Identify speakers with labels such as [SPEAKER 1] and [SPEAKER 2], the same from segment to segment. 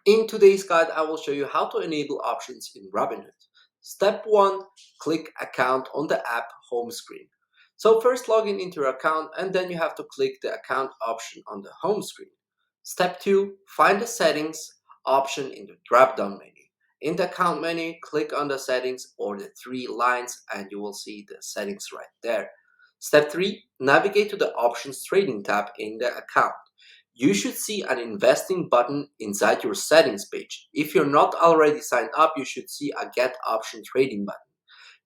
[SPEAKER 1] In today's guide, I will show you how to enable options in Robinhood. Step 1. Click Account on the app home screen. So first log in into your account and then you have to click the account option on the home screen. Step 2. Find the settings option in the drop-down menu. In the account menu, click on the settings or the three lines and you will see the settings right there. Step 3. Navigate to the Options Trading tab in the account. You should see an investing button inside your settings page. If you're not already signed up, you should see a Get Option Trading button.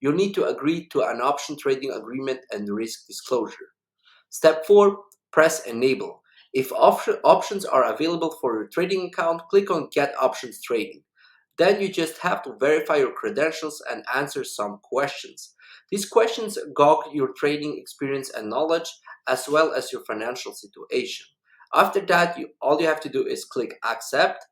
[SPEAKER 1] You'll need to agree to an option trading agreement and risk disclosure. Step 4. Press Enable. If options are available for your trading account, click on Get Options Trading. Then you just have to verify your credentials and answer some questions. These questions gauge your trading experience and knowledge, as well as your financial situation. After that, all you have to do is click Accept.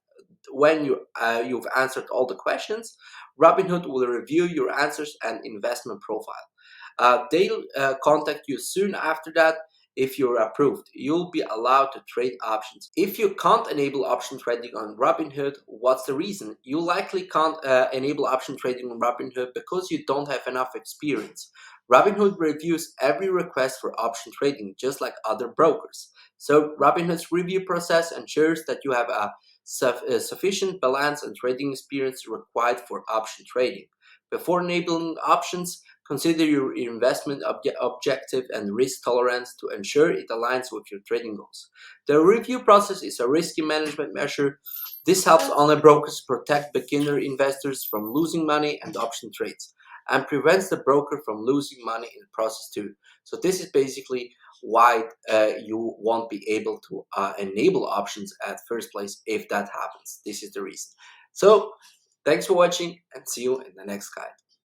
[SPEAKER 1] When you've answered all the questions, Robinhood will review your answers and investment profile. They'll contact you soon after that. If you're approved, you'll be allowed to trade options. If you can't enable option trading on Robinhood, what's the reason? You likely can't enable option trading on Robinhood because you don't have enough experience. Robinhood reviews every request for option trading just like other brokers. So Robinhood's review process ensures that you have a sufficient balance and trading experience required for option trading. Before enabling options, consider your investment objective and risk tolerance to ensure it aligns with your trading goals. The review process is a risky management measure. This helps online brokers protect beginner investors from losing money and option trades and prevents the broker from losing money in the process too. So this is basically why you won't be able to enable options at first place if that happens. This is the reason. So thanks for watching and see you in the next guide.